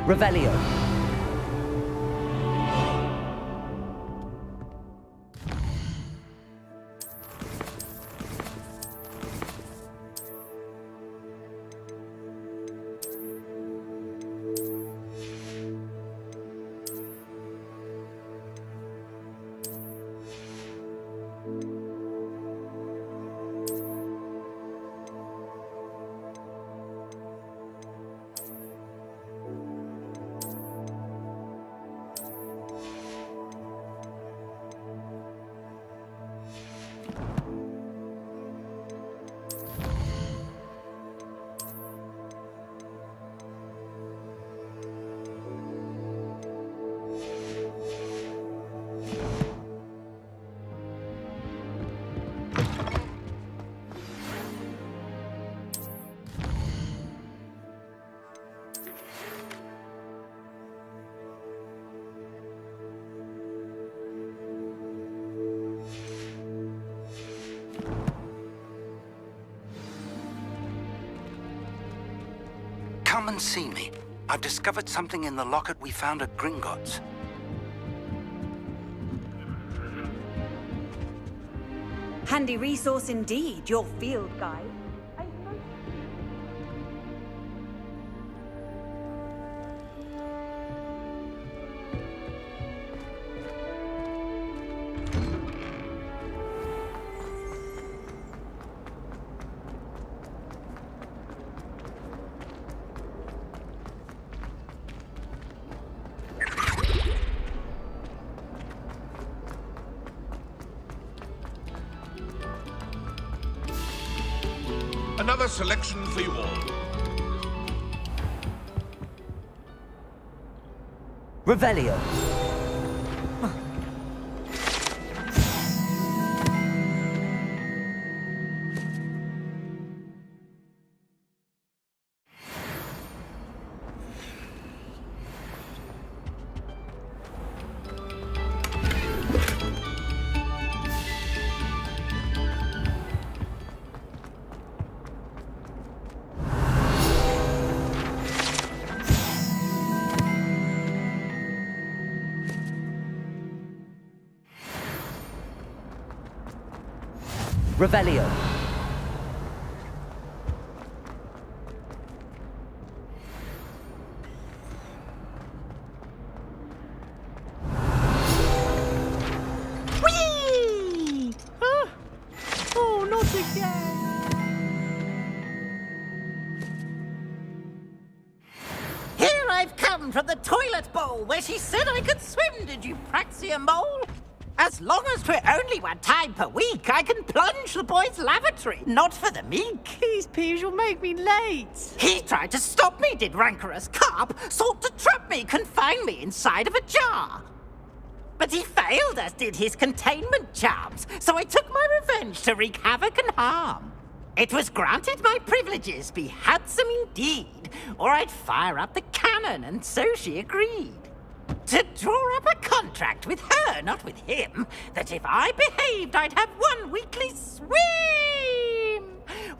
Revelio. Come and see me. I've discovered something in the locket we found at Gringotts. Handy resource indeed, your field guide. Another selection for you all. Revelio. Revelio. Whee! Oh, not again! Here I've come from the toilet bowl where she said I could swim, did you Praxia mole? As long as 'twere only one time per week, I can plunge the boy's lavatory, not for the meek. These peeves will make me late. He tried to stop me, did rancorous carp, sought to trap me, confine me inside of a jar. But he failed, as did his containment charms, so I took my revenge to wreak havoc and harm. It was granted my privileges be handsome indeed, or I'd fire up the cannon, and so she agreed. To draw up a contract with her, not with him, that if I behaved, I'd have one weekly swim!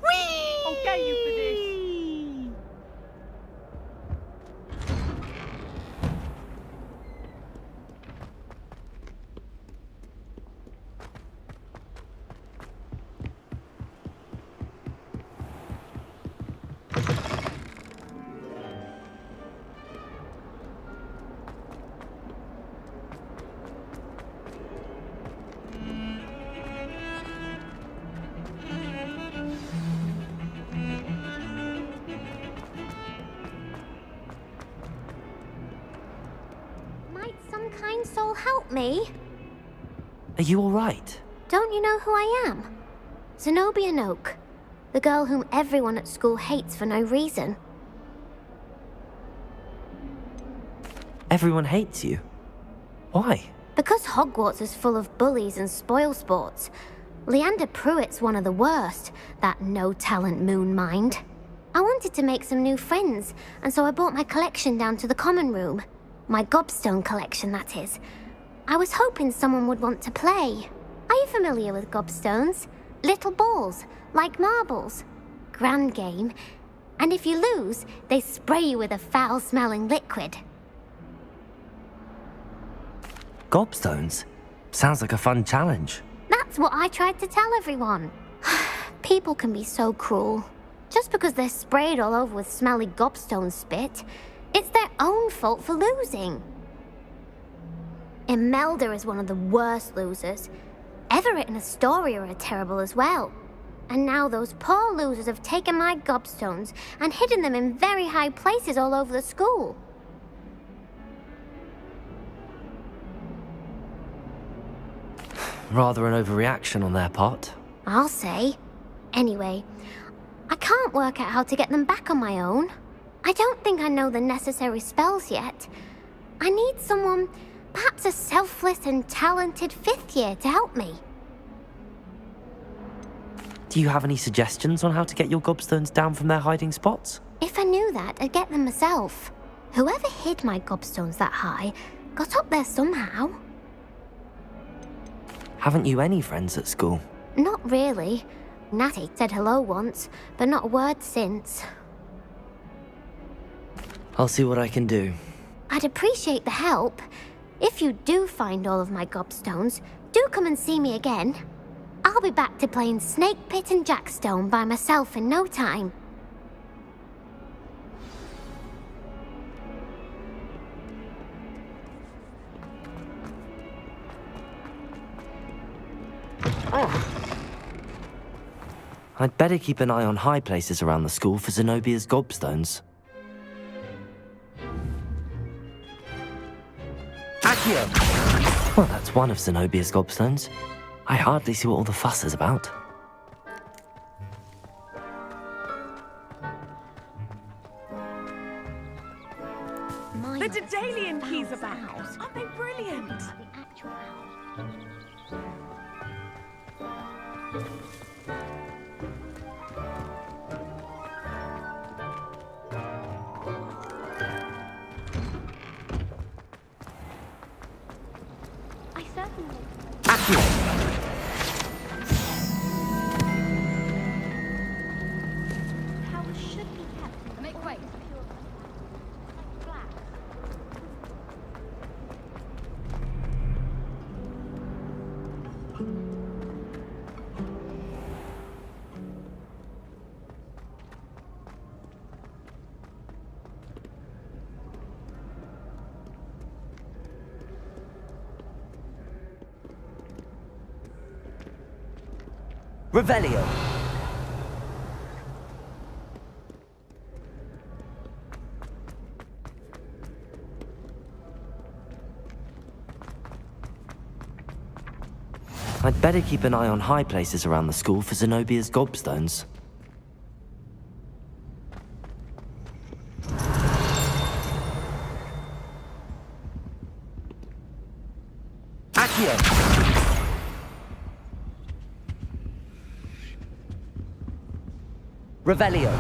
Whee! I'll get you for this. Kind soul help me? Are you alright? Don't you know who I am? Zenobia Noak, the girl whom everyone at school hates for no reason. Everyone hates you. Why? Because Hogwarts is full of bullies and spoilsports. Leander Pruitt's one of the worst, that no-talent moon mind. I wanted to make some new friends, and so I brought my collection down to the common room. My gobstone collection, that is. I was hoping someone would want to play. Are you familiar with gobstones? Little balls, like marbles. Grand game. And if you lose, they spray you with a foul-smelling liquid. Gobstones? Sounds like a fun challenge. That's what I tried to tell everyone. People can be so cruel. Just because they're sprayed all over with smelly gobstone spit, it's their own fault for losing. Imelda is one of the worst losers. Everett and Astoria are terrible as well. And now those poor losers have taken my gobstones and hidden them in very high places all over the school. Rather an overreaction on their part. I'll say. Anyway, I can't work out how to get them back on my own. I don't think I know the necessary spells yet. I need someone, perhaps a selfless and talented 5th year to help me. Do you have any suggestions on how to get your gobstones down from their hiding spots? If I knew that, I'd get them myself. Whoever hid my gobstones that high got up there somehow. Haven't you any friends at school? Not really. Natty said hello once, but not a word since. I'll see what I can do. I'd appreciate the help. If you do find all of my gobstones, do come and see me again. I'll be back to playing Snake Pit and Jackstone by myself in no time. I'd better keep an eye on high places around the school for Zenobia's gobstones. Accio! Well, that's one of Zenobia's gobstones. I hardly see what all the fuss is about. The Daedalian keys are back. Aren't they brilliant? I certainly... Towers should be kept. Make way. Revelio! I'd better keep an eye on high places around the school for Zenobia's gobstones. Accio! Revelio!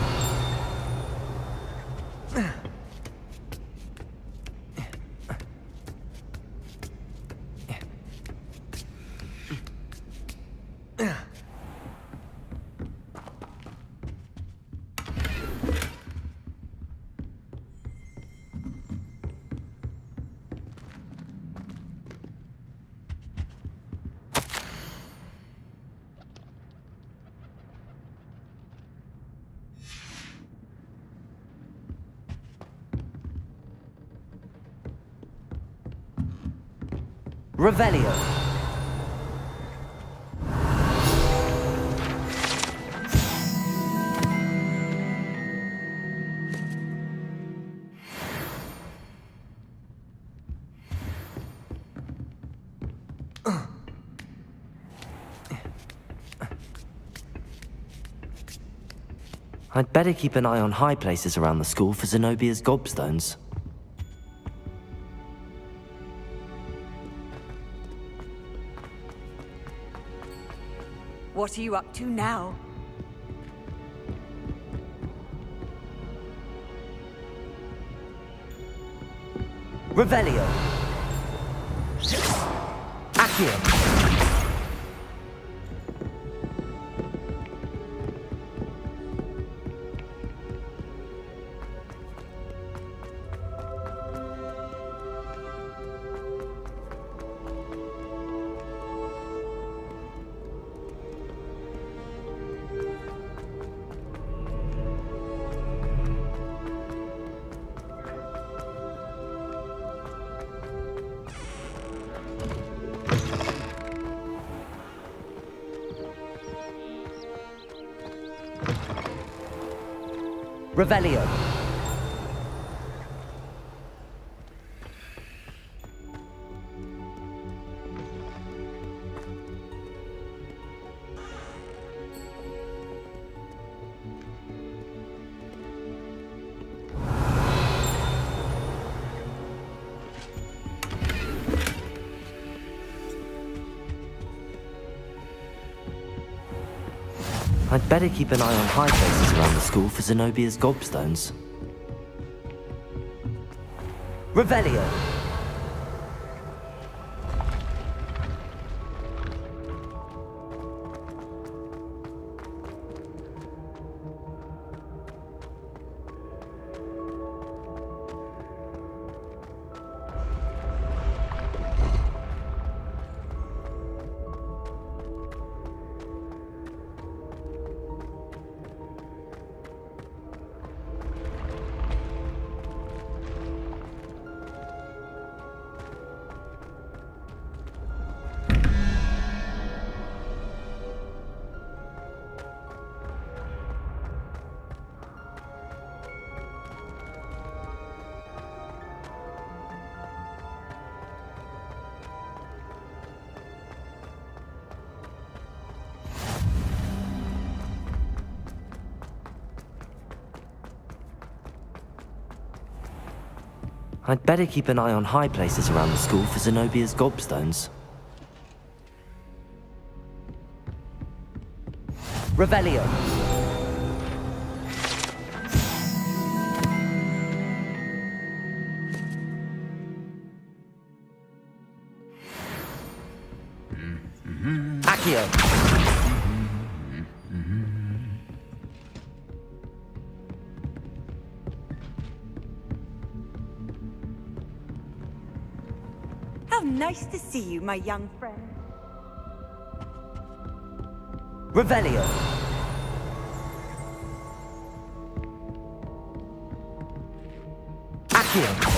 Revelio! I'd better keep an eye on high places around the school for Zenobia's gobstones. What are you up to now? Revelio! Accio! Revelio. I'd better keep an eye on high places around the school for Zenobia's gobstones. Revelio! I'd better keep an eye on high places around the school for Zenobia's gobstones. Revelio! Accio! How nice to see you, my young friend. Revelio! Accio!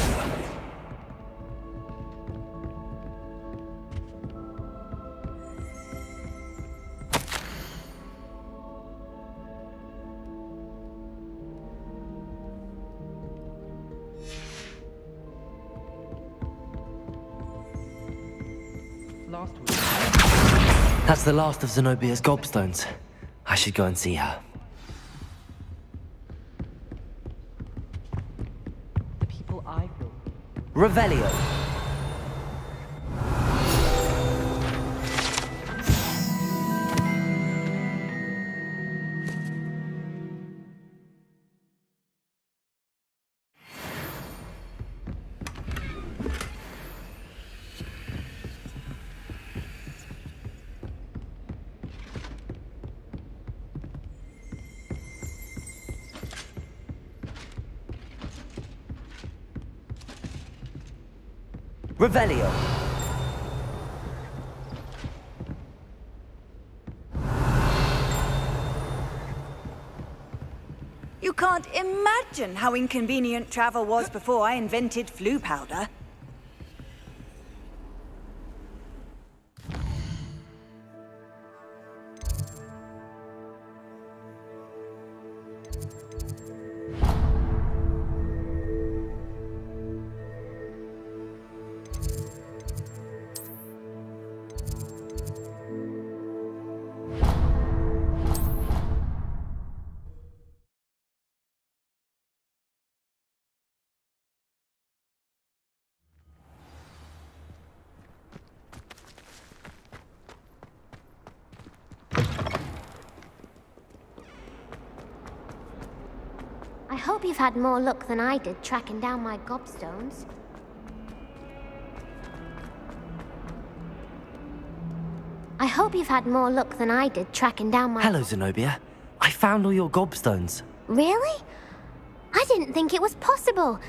That's the last of Zenobia's gobstones. I should go and see her. People I feel. Revelio! Revelio! You can't imagine how inconvenient travel was before I invented flu powder. I hope you've had more luck than I did tracking down my gobstones. I hope you've had more luck than I did tracking down my... Hello, Zenobia. I found all your gobstones. Really? I didn't think it was possible.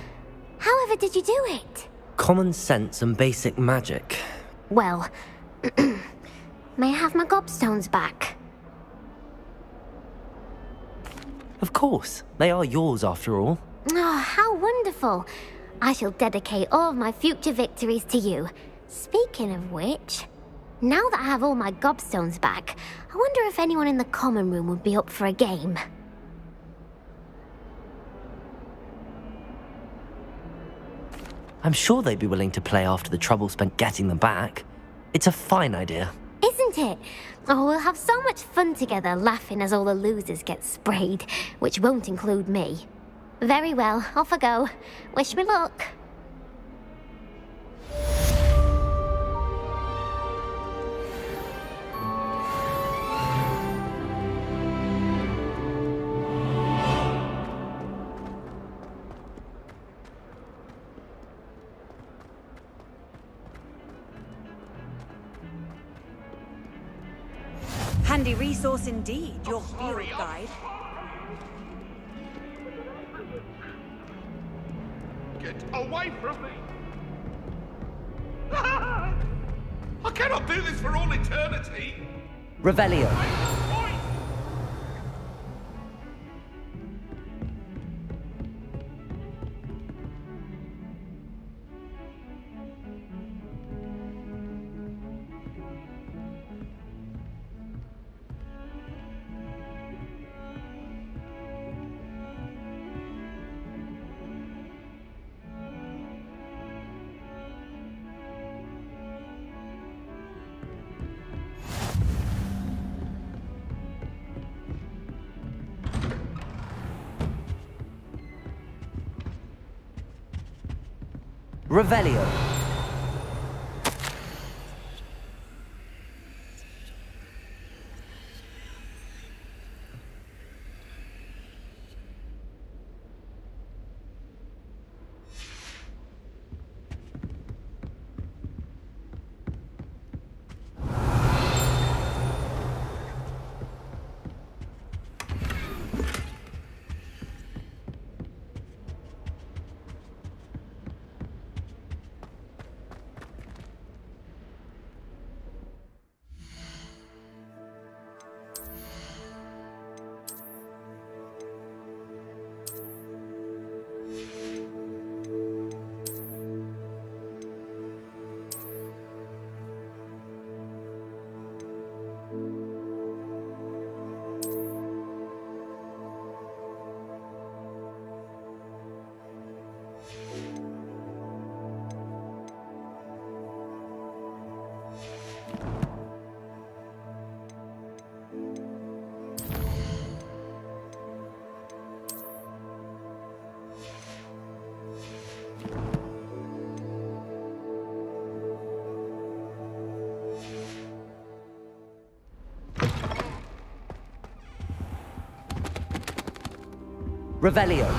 However did you do it? Common sense and basic magic. Well, may I have my gobstones back? Of course. They are yours after all. Oh, how wonderful. I shall dedicate all of my future victories to you. Speaking of which, now that I have all my gobstones back, I wonder if anyone in the common room would be up for a game. I'm sure they'd be willing to play after the trouble spent getting them back. It's a fine idea. Isn't it? Oh, we'll have so much fun together, laughing as all the losers get sprayed, which won't include me. Very well, off I go. Wish me luck. Handy resource indeed, your field guide. Get away from me! I cannot do this for all eternity! Revelio. Revelio. Revelio.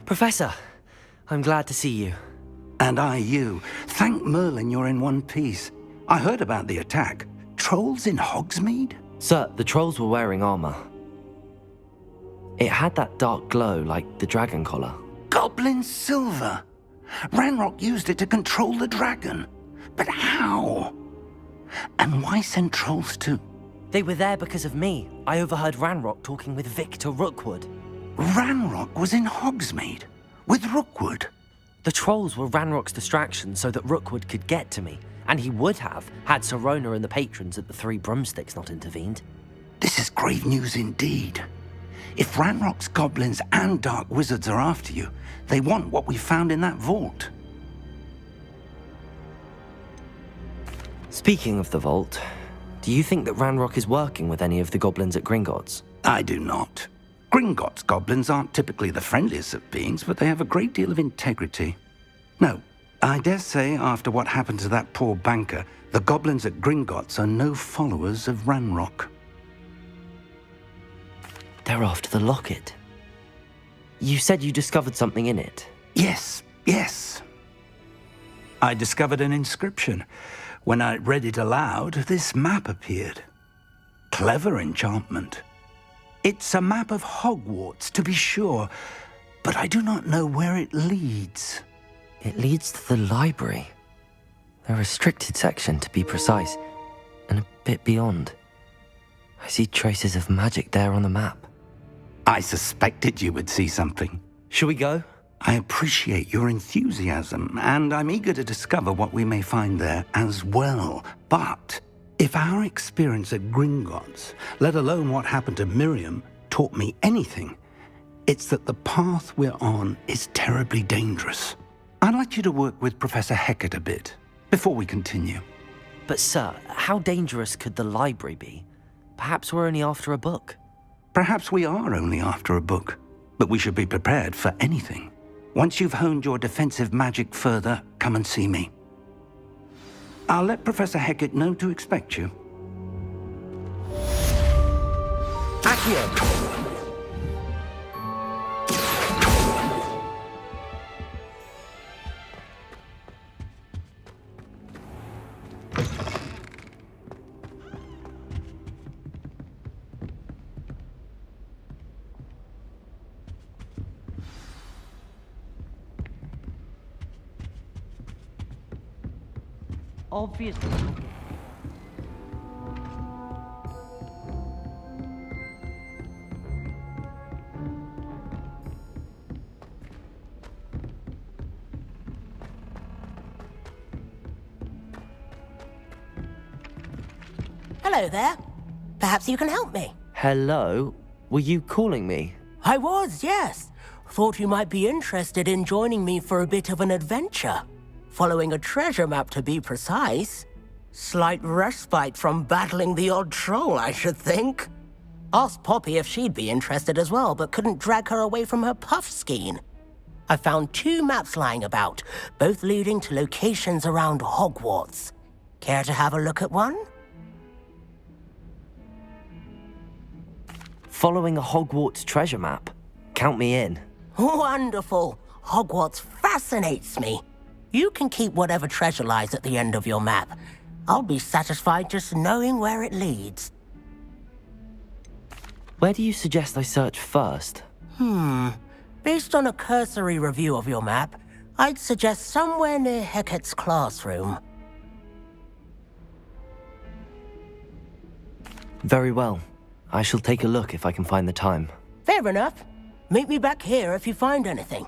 Professor, I'm glad to see you. And I you. Thank Merlin you're in one piece. I heard about the attack. Trolls in Hogsmeade? Sir, the trolls were wearing armor. It had that dark glow like the dragon collar. Goblin silver! Ranrock used it to control the dragon. But how? And why send trolls too? They were there because of me. I overheard Ranrock talking with Victor Rookwood. Ranrock was in Hogsmeade? With Rookwood? The trolls were Ranrock's distraction so that Rookwood could get to me, and he would have had Serona and the patrons at the Three Broomsticks not intervened. This is grave news indeed. If Ranrock's goblins and dark wizards are after you, they want what we found in that vault. Speaking of the vault, do you think that Ranrock is working with any of the goblins at Gringotts? I do not. Gringotts goblins aren't typically the friendliest of beings, but they have a great deal of integrity. No, I dare say after what happened to that poor banker, the goblins at Gringotts are no followers of Ranrock. They're after the locket. You said you discovered something in it. Yes. I discovered an inscription. When I read it aloud, this map appeared. Clever enchantment. It's a map of Hogwarts, to be sure, but I do not know where it leads. It leads to the library. A restricted section, to be precise, and a bit beyond. I see traces of magic there on the map. I suspected you would see something. Shall we go? I appreciate your enthusiasm, and I'm eager to discover what we may find there as well. But if our experience at Gringotts, let alone what happened to Miriam, taught me anything, it's that the path we're on is terribly dangerous. I'd like you to work with Professor Hecat a bit before we continue. But sir, how dangerous could the library be? Perhaps we're only after a book. Perhaps we are only after a book, but we should be prepared for anything. Once you've honed your defensive magic further, come and see me. I'll let Professor Hecat know to expect you. Accio! Obviously. Hello there. Perhaps you can help me. Hello? Were you calling me? I was, yes. Thought you might be interested in joining me for a bit of an adventure. Following a treasure map, to be precise. Slight respite from battling the odd troll, I should think. Asked Poppy if she'd be interested as well, but couldn't drag her away from her puff skein. I found 2 maps lying about, both leading to locations around Hogwarts. Care to have a look at one? Following a Hogwarts treasure map? Count me in. Wonderful. Hogwarts fascinates me. You can keep whatever treasure lies at the end of your map. I'll be satisfied just knowing where it leads. Where do you suggest I search first? Based on a cursory review of your map, I'd suggest somewhere near Hecat's classroom. Very well. I shall take a look if I can find the time. Fair enough. Meet me back here if you find anything.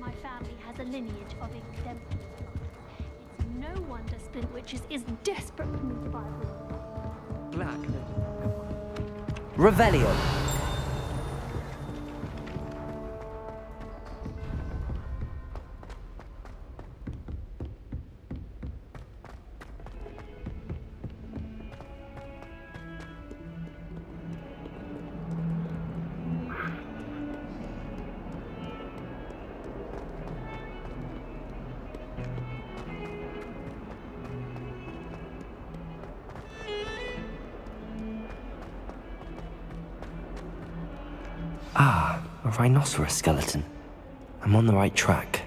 My family has a lineage of exemplary life. It's no wonder Splint Witches is desperate for me to buy a room. Black. Revelio. Ah, a rhinoceros skeleton. I'm on the right track.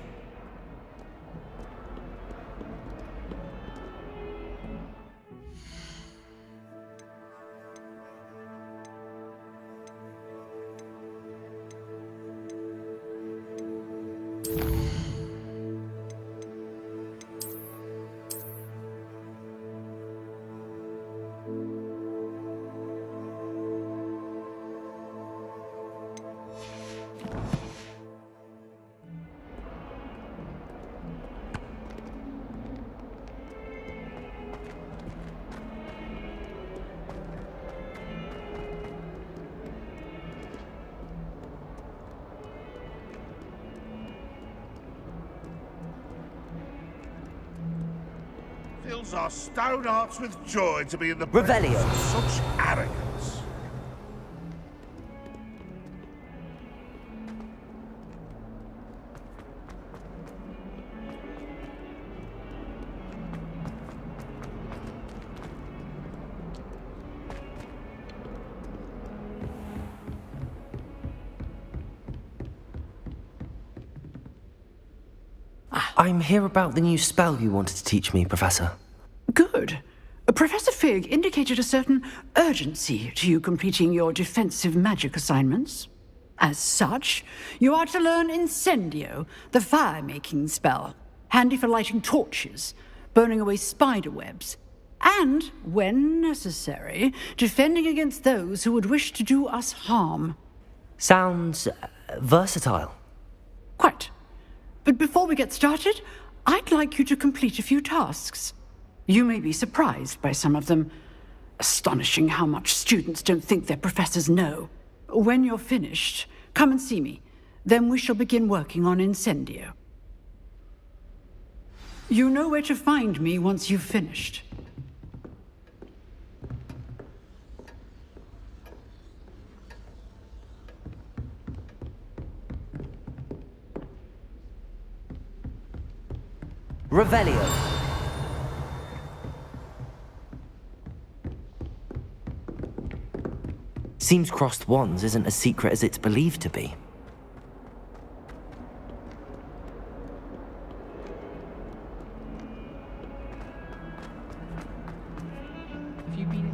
girls are stone hearts with joy to be in the Revelio. presence of such arrogance. I'm here about the new spell you wanted to teach me, Professor. Good. Professor Fig indicated a certain urgency to you completing your defensive magic assignments. As such, you are to learn Incendio, the fire-making spell, handy for lighting torches, burning away spider webs, and, when necessary, defending against those who would wish to do us harm. Sounds versatile. Quite. But before we get started, I'd like you to complete a few tasks. You may be surprised by some of them. Astonishing how much students don't think their professors know. When you're finished, come and see me. Then we shall begin working on Incendio. You know where to find me once you've finished. Revelio. Seems crossed wands isn't as secret as it's believed to be. Have you been...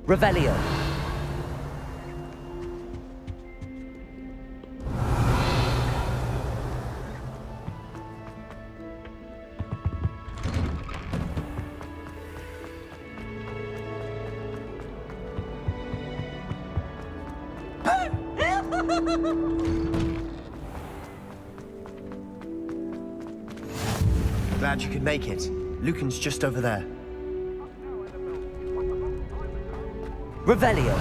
Revelio. Glad you could make it. Lucan's just over there. Revelio.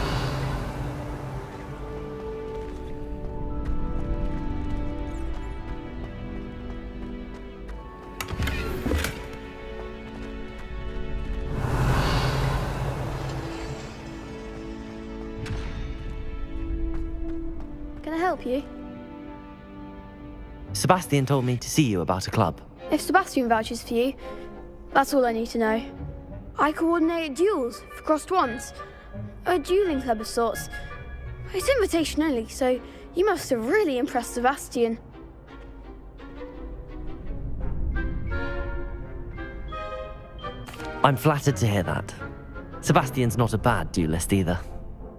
Can I help you? Sebastian told me to see you about a club. If Sebastian vouches for you, that's all I need to know. I coordinate duels for crossed wands. A dueling club of sorts. It's invitation only, so you must have really impressed Sebastian. I'm flattered to hear that. Sebastian's not a bad duelist either.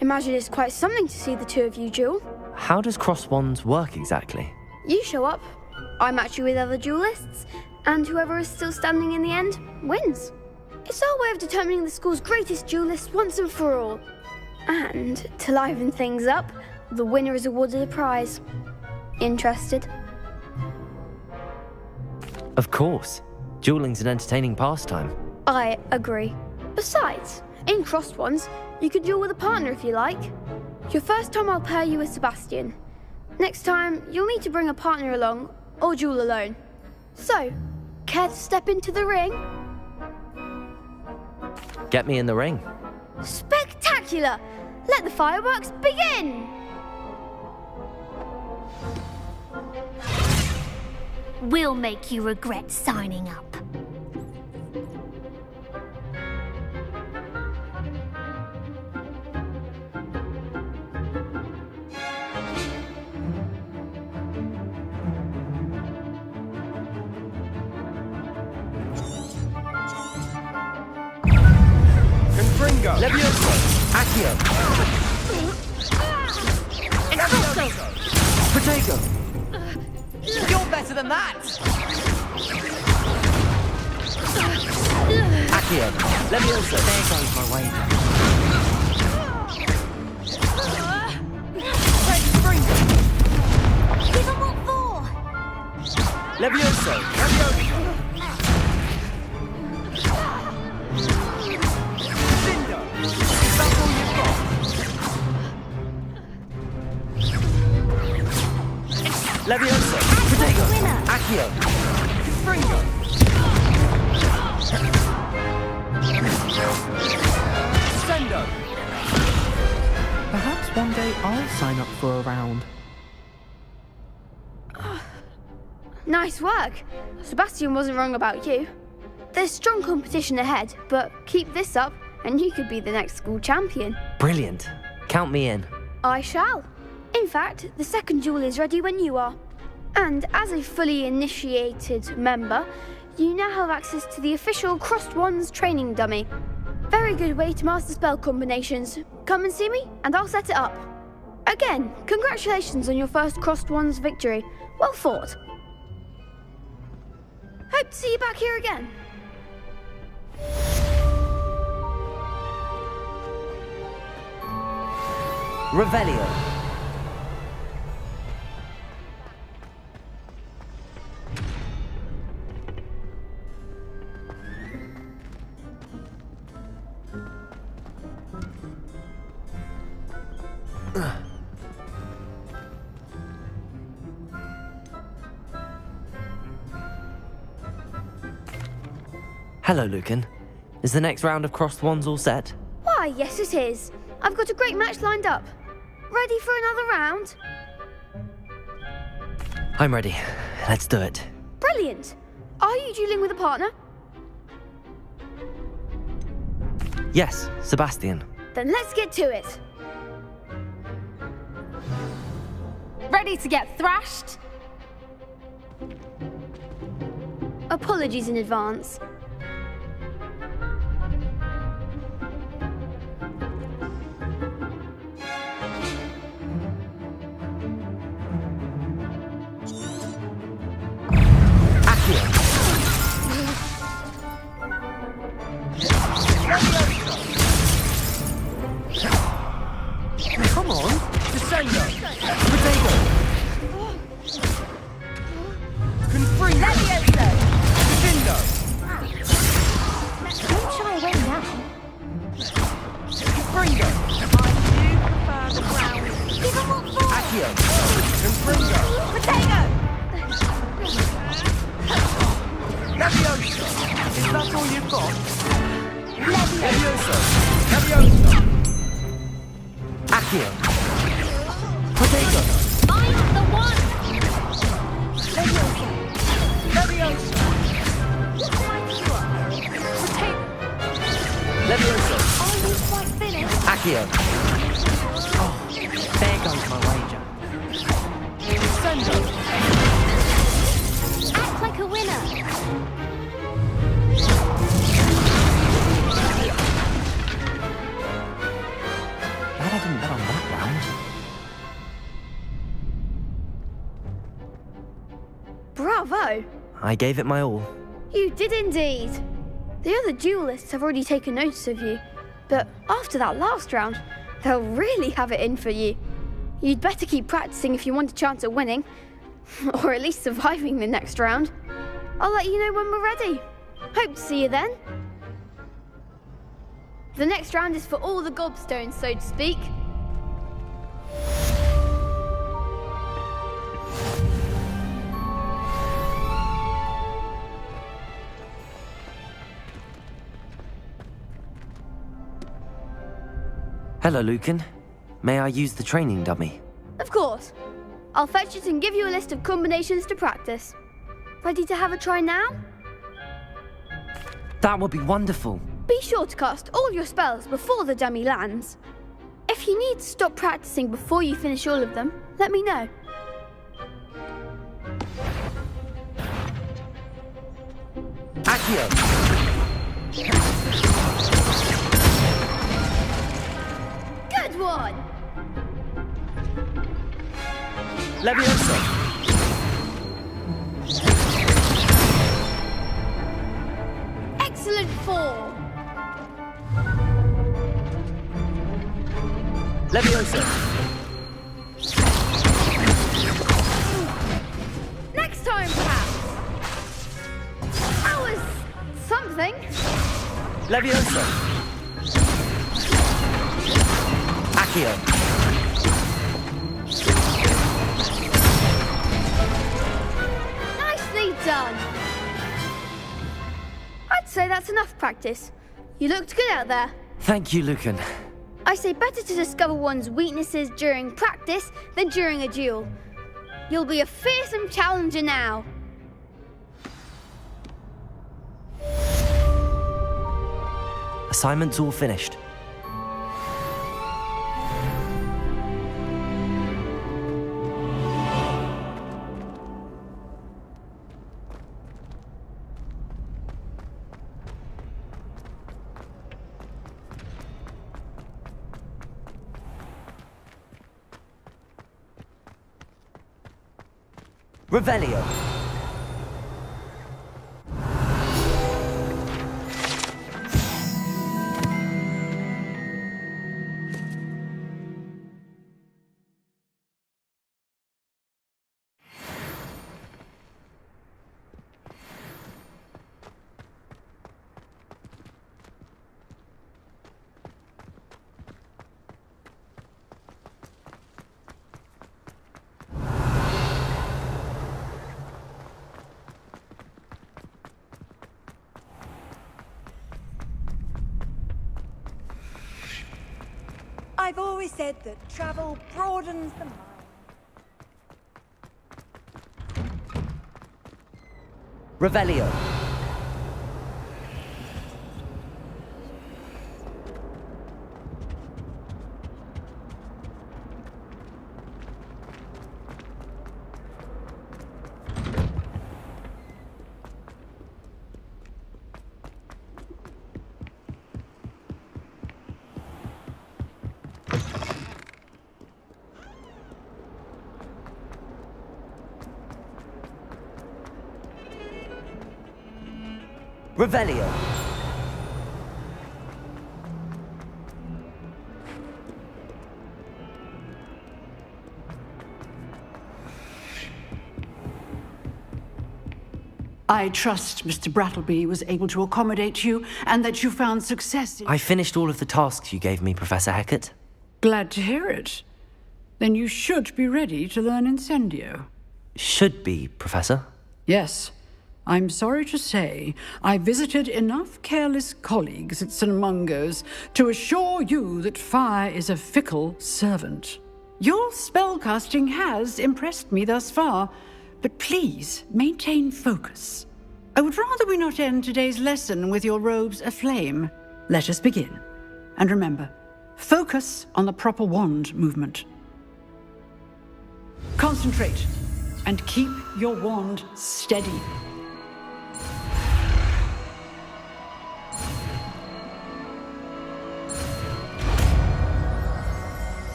Imagine it's quite something to see the two of you duel. How does cross wands work exactly? You show up, I match you with other duelists, and whoever is still standing in the end wins. It's our way of determining the school's greatest duelist once and for all. And to liven things up, the winner is awarded a prize. Interested? Of course. Dueling's an entertaining pastime. I agree. Besides, in crossed ones, you can duel with a partner if you like. Your first time I'll pair you with Sebastian. Next time, you'll need to bring a partner along, or duel alone. So, care to step into the ring? Get me in the ring. Spectacular! Let the fireworks begin! We'll make you regret signing up. Levioso! Accio! Protego! You're better than that! Accio! Levioso! There goes my wager. Red Springer! Levioso! Cinder! Is that all you've got? Levioso! Protego! Accio! Fringo! Sendo! Perhaps one day I'll sign up for a round. Nice work. Sebastian wasn't wrong about you. There's strong competition ahead, but keep this up and you could be the next school champion. Brilliant. Count me in. I shall. In fact, the second duel is ready when you are. And as a fully initiated member, you now have access to the official Crossed Wands training dummy. Very good way to master spell combinations. Come and see me, and I'll set it up. Again, congratulations on your first Crossed Wands victory. Well fought. Hope to see you back here again. Revelio. Hello, Lucan. Is the next round of Crossed Wands all set? Why, yes it is. I've got a great match lined up. Ready for another round? I'm ready. Let's do it. Brilliant. Are you dueling with a partner? Yes, Sebastian. Then let's get to it. Ready to get thrashed? Apologies in advance. Come on! Descendo! Potato! Confringo! Cindo! Don't shy away now. Confringo! I do prefer the ground. Give him what for! Accio! Confringo! Potato! Levioso! Is that all you've got? Levioso! Levioso! Accio. Potato. I'm the one! Levioso! What can I cure? Potato. Levioso. Are you quite finished? Accio. Oh, there goes my wager. Sendo! Act like a winner! Glad I didn't bet on that round. Bravo! I gave it my all. You did indeed. The other duelists have already taken notice of you, but after that last round, they'll really have it in for you. You'd better keep practicing if you want a chance at winning, or at least surviving the next round. I'll let you know when we're ready. Hope to see you then. The next round is for all the gobstones, so to speak. Hello, Lucan. May I use the training dummy? Of course. I'll fetch it and give you a list of combinations to practice. Ready to have a try now? That would be wonderful. Be sure to cast all your spells before the dummy lands. If you need to stop practicing before you finish all of them, let me know. Accio! Good one! Levioso! Excellent fall! Levioso! Next time, perhaps! something. Leviosa! Accio! Nicely done. I'd say that's enough practice. You looked good out there. Thank you, Lucan. I say better to discover one's weaknesses during practice than during a duel. You'll be a fearsome challenger now. Assignment's all finished. Revelio. I've always said that travel broadens the mind. Revelio. Revelio. I trust Mr. Brattleby was able to accommodate you and that you found success in... I finished all of the tasks you gave me, Professor Hecat. Glad to hear it. Then you should be ready to learn Incendio. Should be, Professor. Yes. I'm sorry to say, I visited enough careless colleagues at St. Mungo's to assure you that fire is a fickle servant. Your spellcasting has impressed me thus far, but please maintain focus. I would rather we not end today's lesson with your robes aflame. Let us begin. And remember, focus on the proper wand movement. Concentrate and keep your wand steady.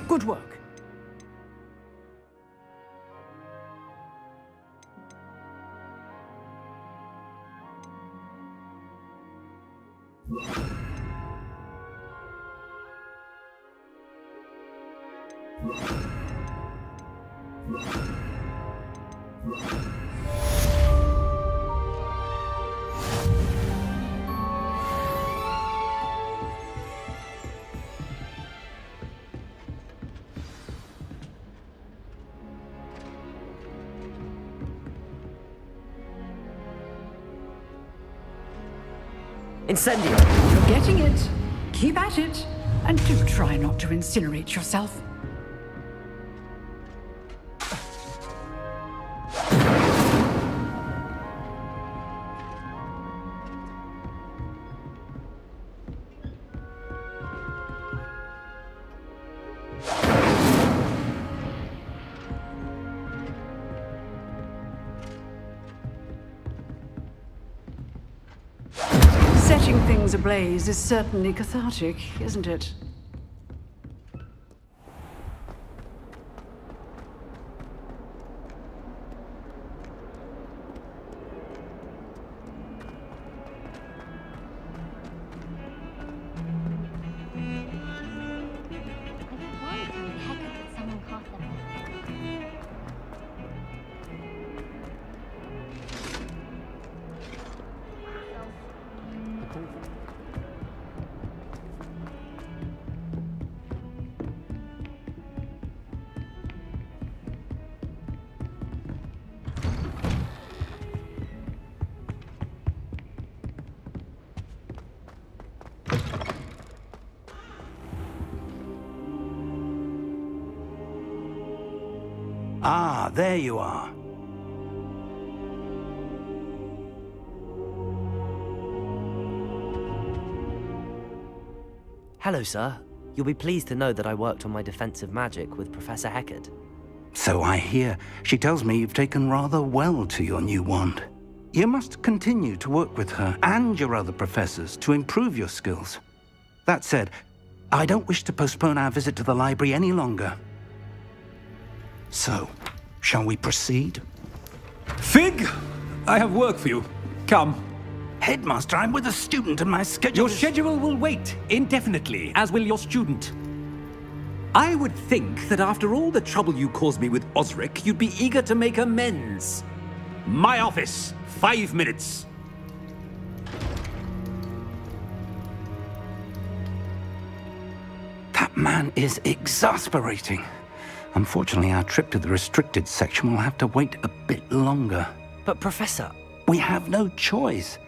Good work. Incendio! You're getting it. Keep at it. And do try not to incinerate yourself. Setting things ablaze is certainly cathartic, isn't it? Ah, there you are. Hello, sir. You'll be pleased to know that I worked on my defensive magic with Professor Heckard. So I hear. She tells me you've taken rather well to your new wand. You must continue to work with her and your other professors to improve your skills. That said, I don't wish to postpone our visit to the library any longer. So, shall we proceed? Fig! I have work for you. Come. Headmaster, I'm with a student and my schedule Your schedule will wait indefinitely, as will your student. I would think that after all the trouble you caused me with Osric, you'd be eager to make amends. My office, 5 minutes. That man is exasperating. Unfortunately, our trip to the restricted section will have to wait a bit longer. But Professor... We have no choice.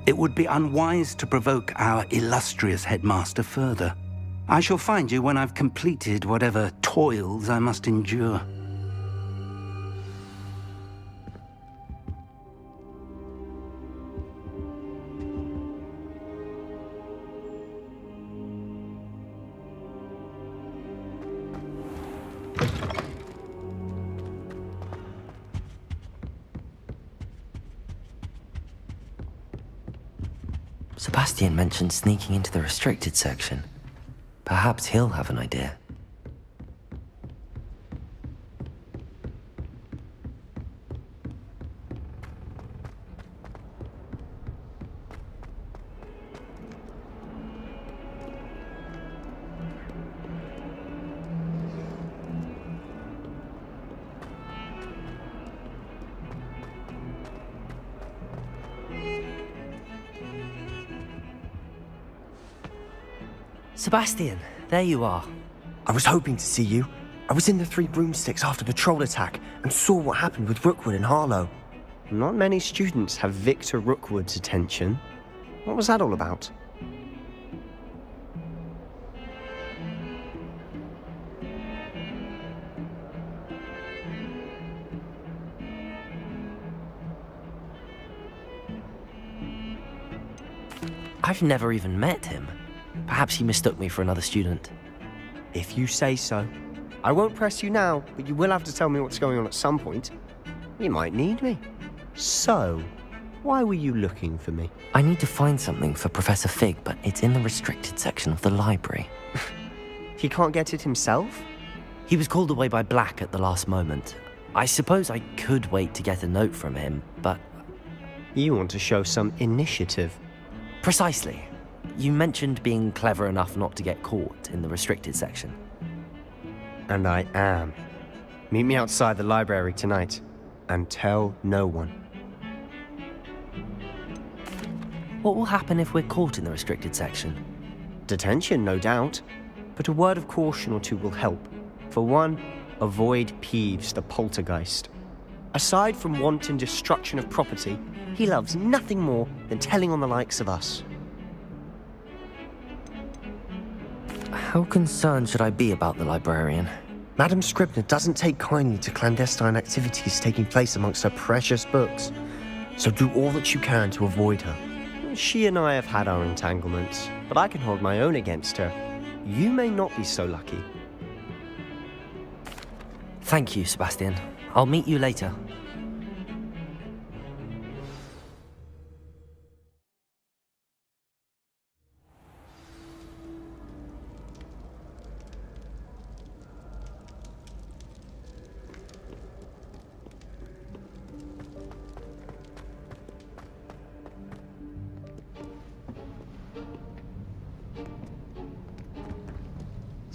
It would be unwise to provoke our illustrious headmaster further. I shall find you when I've completed whatever toils I must endure. Sebastian mentioned sneaking into the restricted section. Perhaps he'll have an idea. Sebastian, there you are. I was hoping to see you. I was in the Three Broomsticks after the troll attack and saw what happened with Rookwood and Harlow. Not many students have Victor Rookwood's attention. What was that all about? I've never even met him. Perhaps he mistook me for another student. If you say so. I won't press you now, but you will have to tell me what's going on at some point. You might need me. So, why were you looking for me? I need to find something for Professor Fig, but it's in the restricted section of the library. He can't get it himself? He was called away by Black at the last moment. I suppose I could wait to get a note from him, but... You want to show some initiative. Precisely. You mentioned being clever enough not to get caught in the restricted section. And I am. Meet me outside the library tonight, and tell no one. What will happen if we're caught in the restricted section? Detention, no doubt. But a word of caution or two will help. For one, avoid Peeves, the poltergeist. Aside from wanton destruction of property, he loves nothing more than telling on the likes of us. How concerned should I be about the librarian? Madame Scribner doesn't take kindly to clandestine activities taking place amongst her precious books, so do all that you can to avoid her. She and I have had our entanglements, but I can hold my own against her. You may not be so lucky. Thank you, Sebastian. I'll meet you later.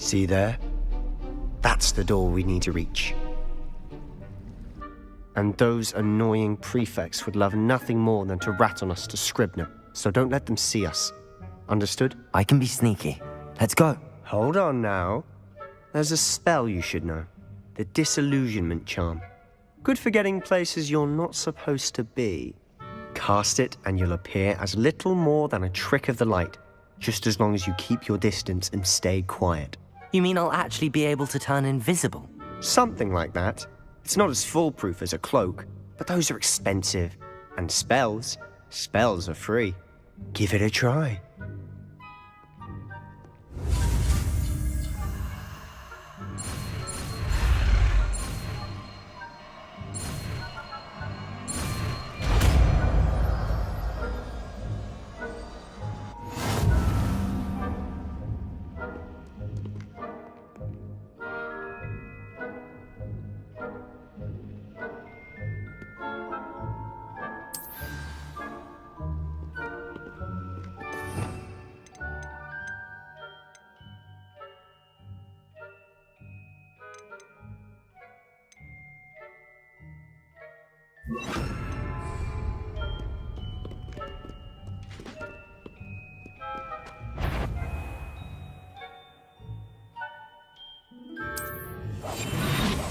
See there? That's the door we need to reach. And those annoying prefects would love nothing more than to rat on us to Scribner, so don't let them see us. Understood? I can be sneaky. Let's go. Hold on now. There's a spell you should know. The Disillusionment Charm. Good for getting places you're not supposed to be. Cast it and you'll appear as little more than a trick of the light, just as long as you keep your distance and stay quiet. You mean I'll actually be able to turn invisible? Something like that. It's not as foolproof as a cloak, but those are expensive. And spells are free. Give it a try.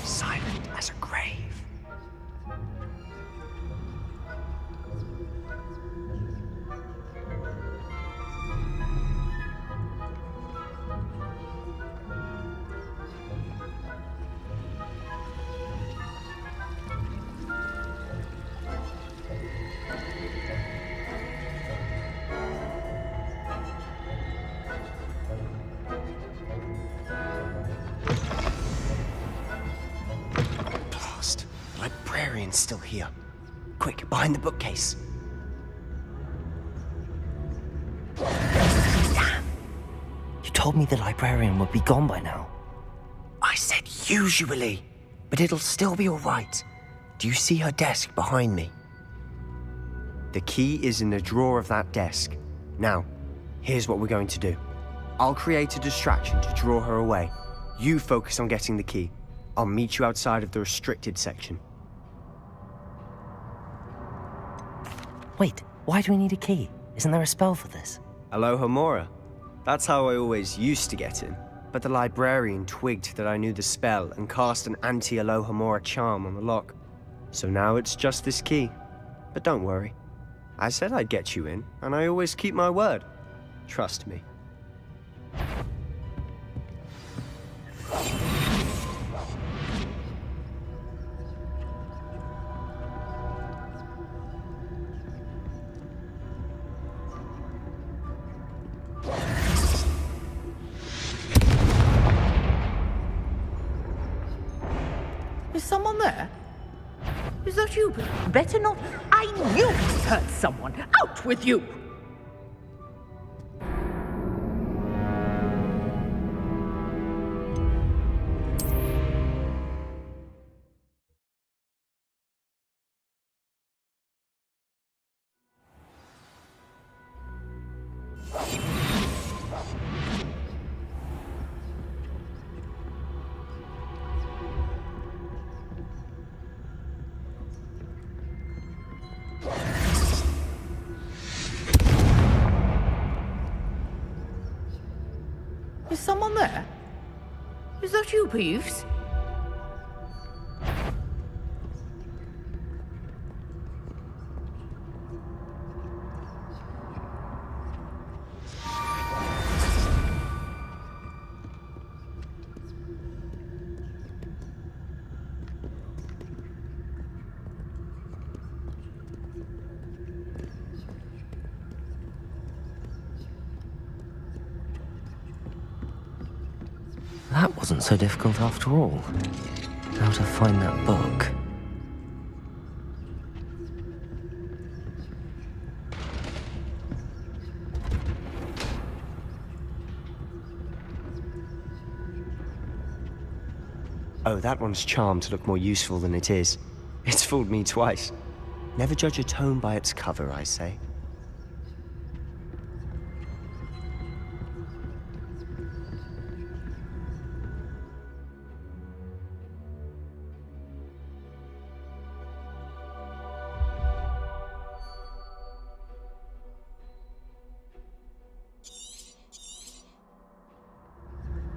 Silent as a grave. Blast. The librarian's still here. Quick, behind the bookcase. Damn. You told me the librarian would be gone by now. I said usually, but it'll still be all right. Do you see her desk behind me? The key is in the drawer of that desk. Now, here's what we're going to do. I'll create a distraction to draw her away. You focus on getting the key. I'll meet you outside of the restricted section. Wait, why do we need a key? Isn't there a spell for this? Alohomora. That's how I always used to get in. But the librarian twigged that I knew the spell and cast an anti-Alohomora charm on the lock. So now it's just this key. But don't worry. I said I'd get you in, and I always keep my word. Trust me. Is someone there? Is that you? Better not. I knew I heard someone. Out with you! Is someone there? Is that you, Peeves? That wasn't so difficult after all. How to find that book? Oh, that one's charmed to look more useful than it is. It's fooled me twice. Never judge a tome by its cover, I say.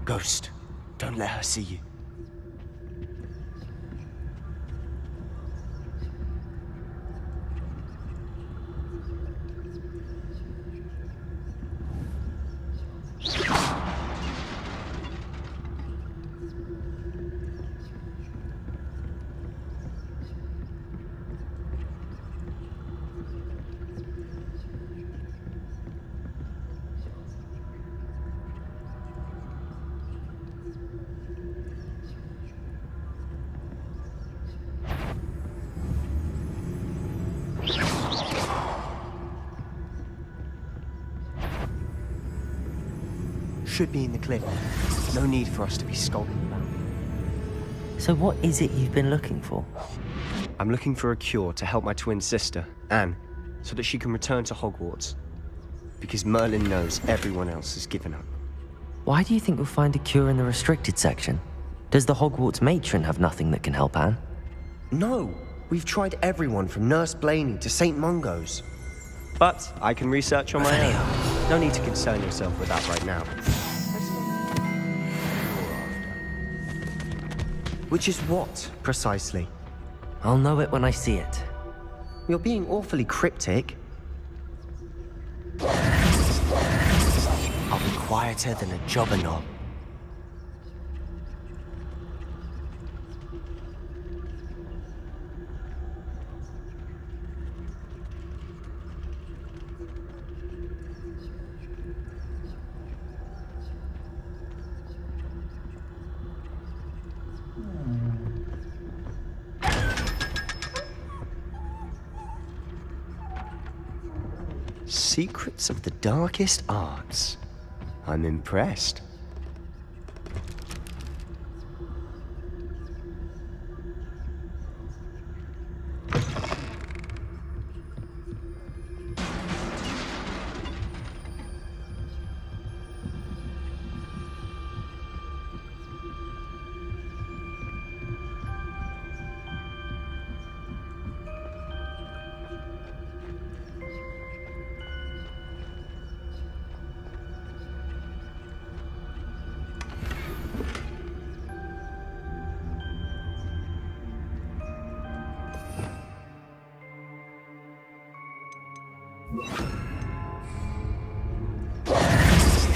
Ghost, don't let her see you. should be in the clear. No need for us to be skulking about. So what is it you've been looking for? I'm looking for a cure to help my twin sister, Anne, so that she can return to Hogwarts. Because Merlin knows everyone else has given up. Why do you think you'll find a cure in the restricted section? Does the Hogwarts matron have nothing that can help Anne? No! We've tried everyone from Nurse Blaney to St. Mungo's. But I can research on my own. No need to concern yourself with that right now. Which is what, precisely? I'll know it when I see it. You're being awfully cryptic. I'll be quieter than a jobberknob. Secrets of the darkest arts. I'm impressed.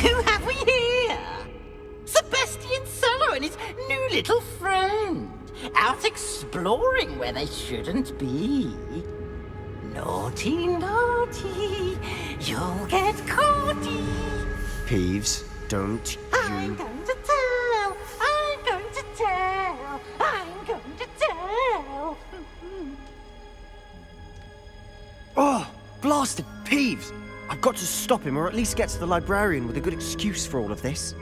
Who have we here? Sebastian Cello and his new little friend. Out exploring where they shouldn't be. Naughty, naughty, you'll get caughty. Peeves, don't I'm going to tell, I'm going to tell, I'm going to tell. Oh, blasted Peeves! I've got to stop him, or at least get to the librarian with a good excuse for all of this.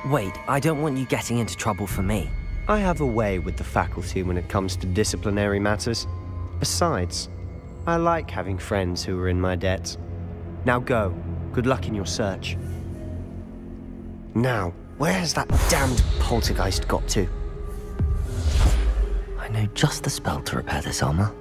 Wait, I don't want you getting into trouble for me. I have a way with the faculty when it comes to disciplinary matters. Besides, I like having friends who are in my debt. Now go. Good luck in your search. Now, where has that damned poltergeist got to? I know just the spell to repair this armor.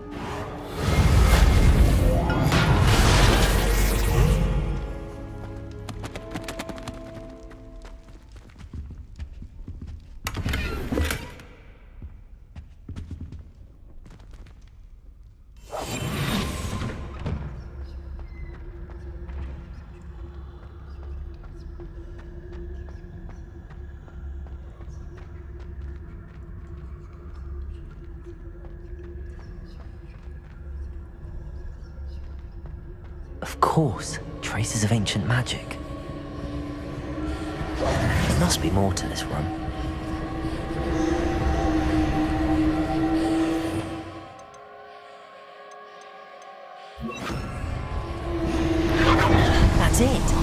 Of course, traces of ancient magic. There must be more to this room. That's it!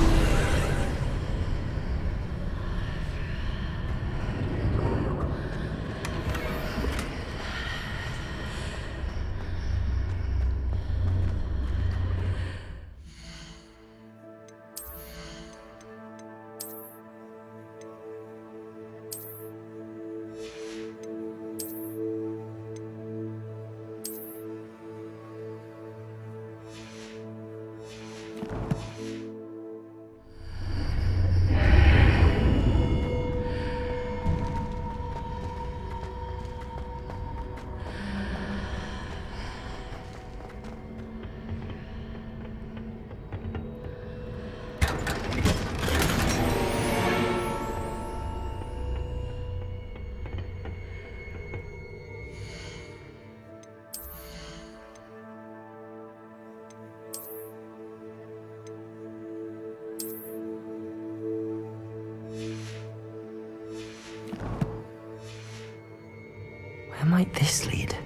Where might this lead?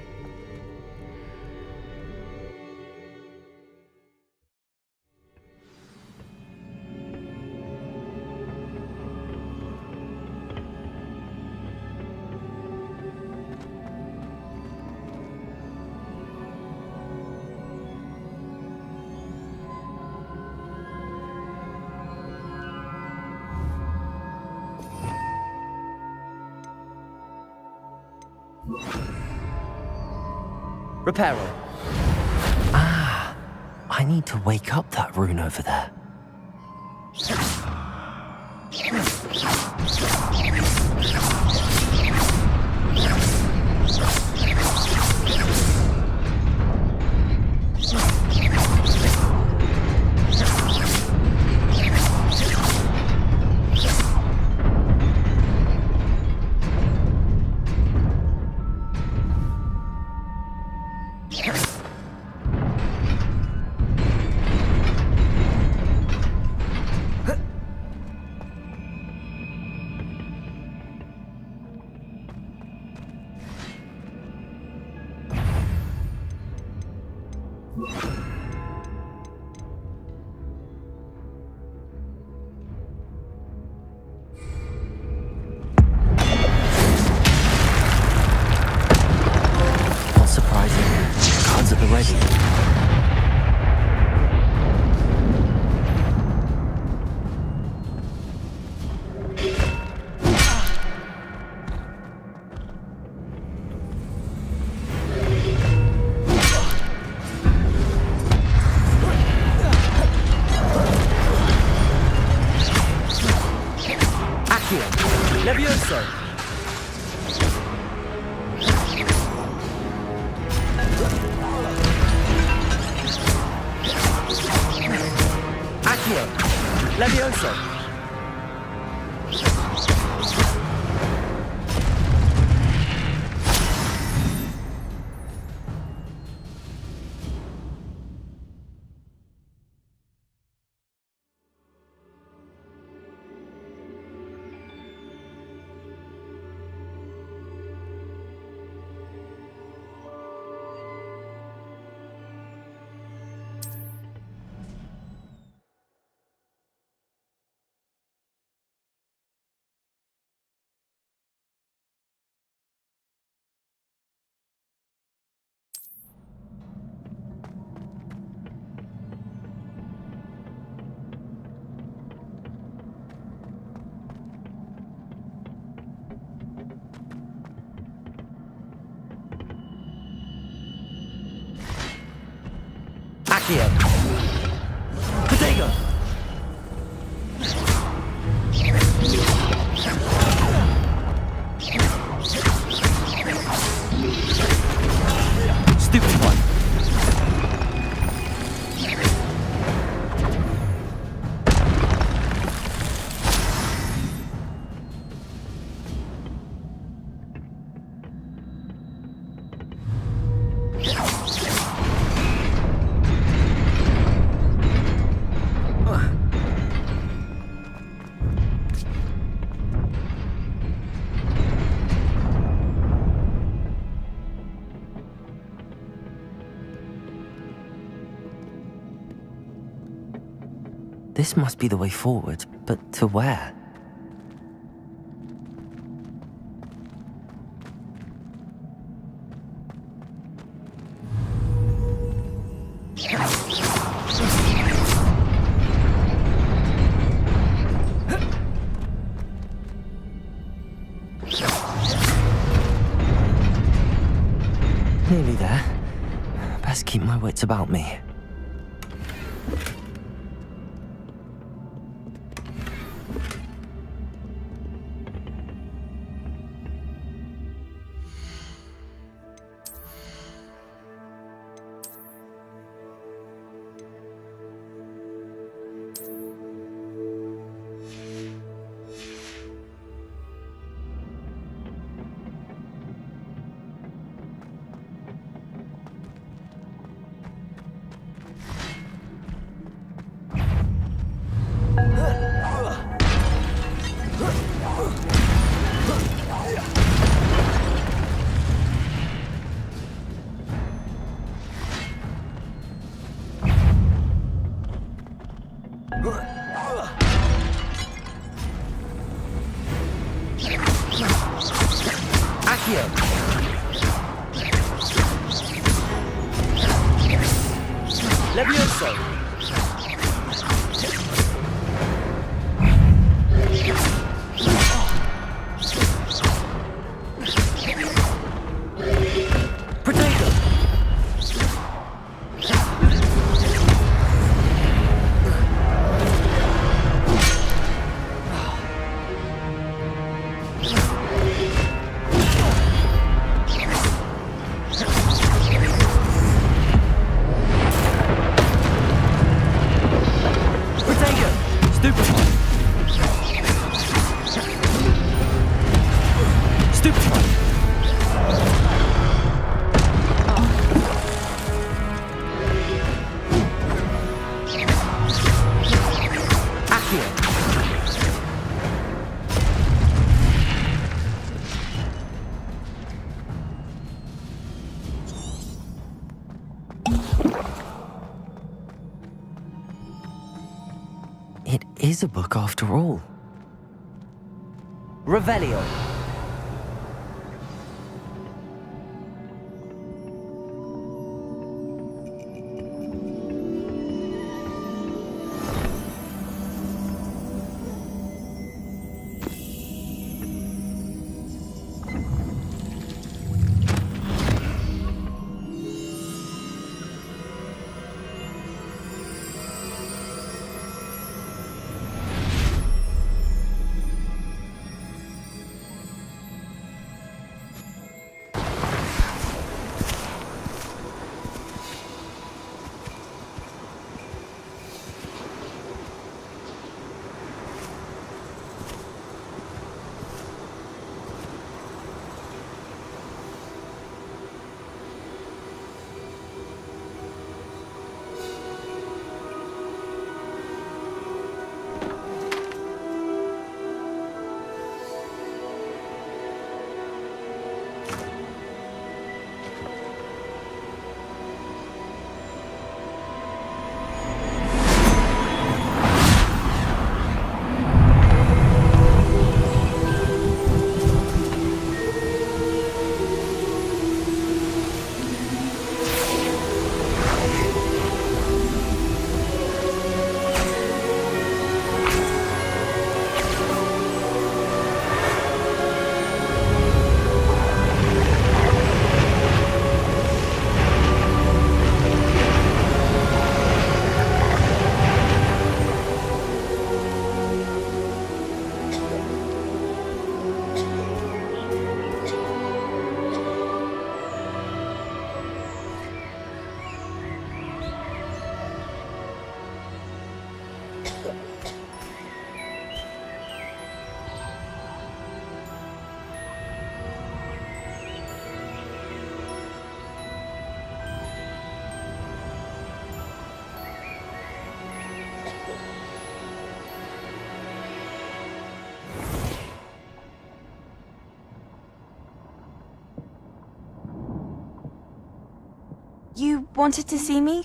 Reparo. Ah, I need to wake up that rune over there. Not surprising. Cards at the ready. Levioso! Accio! Levioso! Accio! Potato! Stupid one! This must be the way forward, but to where? Nearly there. Best keep my wits about me. Levioso! is a book after all. Revelio. You wanted to see me?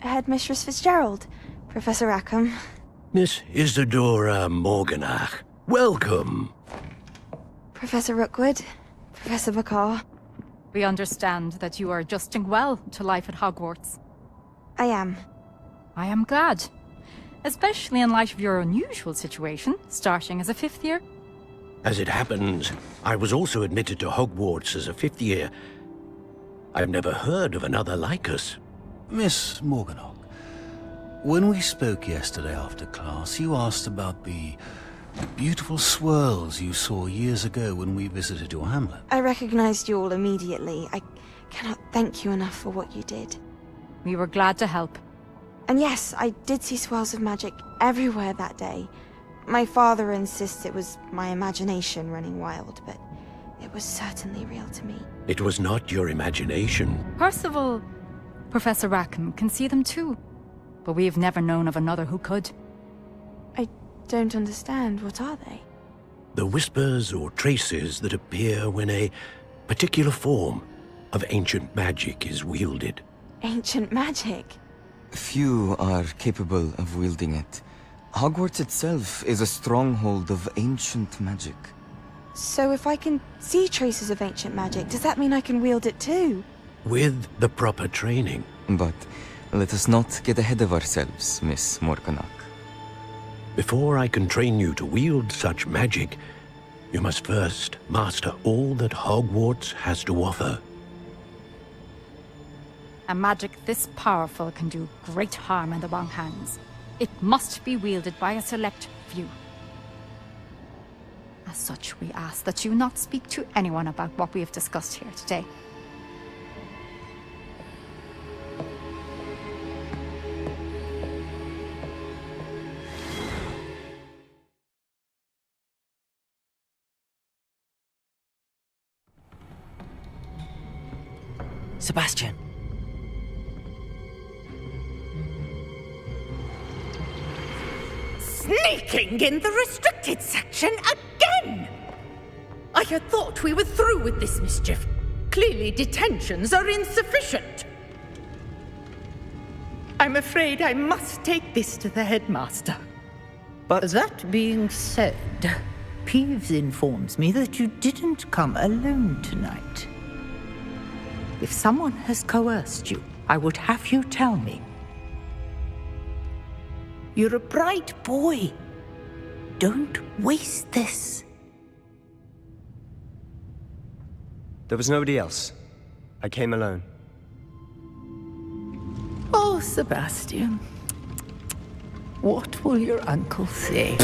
Headmistress Fitzgerald, Professor Rackham. Miss Isadora Morganach, welcome. Professor Rookwood, Professor Bakar. We understand that you are adjusting well to life at Hogwarts. I am. I am glad. Especially in light of your unusual situation, starting as a 5th year. As it happens, I was also admitted to Hogwarts as a 5th year. I've never heard of another like us. Miss Morganach, when we spoke yesterday after class, you asked about the beautiful swirls you saw years ago when we visited your hamlet. I recognized you all immediately. I cannot thank you enough for what you did. We were glad to help. And yes, I did see swirls of magic everywhere that day. My father insists it was my imagination running wild, but it was certainly real to me. It was not your imagination. Percival, Professor Rackham can see them too. But we have never known of another who could. I don't understand. What are they? The whispers or traces that appear when a particular form of ancient magic is wielded. Ancient magic? Few are capable of wielding it. Hogwarts itself is a stronghold of ancient magic. So if I can see traces of ancient magic, does that mean I can wield it too? With the proper training. But let us not get ahead of ourselves, Miss Morganach. Before I can train you to wield such magic, you must first master all that Hogwarts has to offer. A magic this powerful can do great harm in the wrong hands. It must be wielded by a select few. As such, we ask that you not speak to anyone about what we have discussed here today. Sebastian. Sneaking in the restricted section again! I had thought we were through with this mischief. Clearly detentions are insufficient. I'm afraid I must take this to the headmaster. But that being said, Peeves informs me that you didn't come alone tonight. If someone has coerced you, I would have you tell me. You're a bright boy. Don't waste this. there was nobody else. I came alone. Oh, Sebastian. What will your uncle say?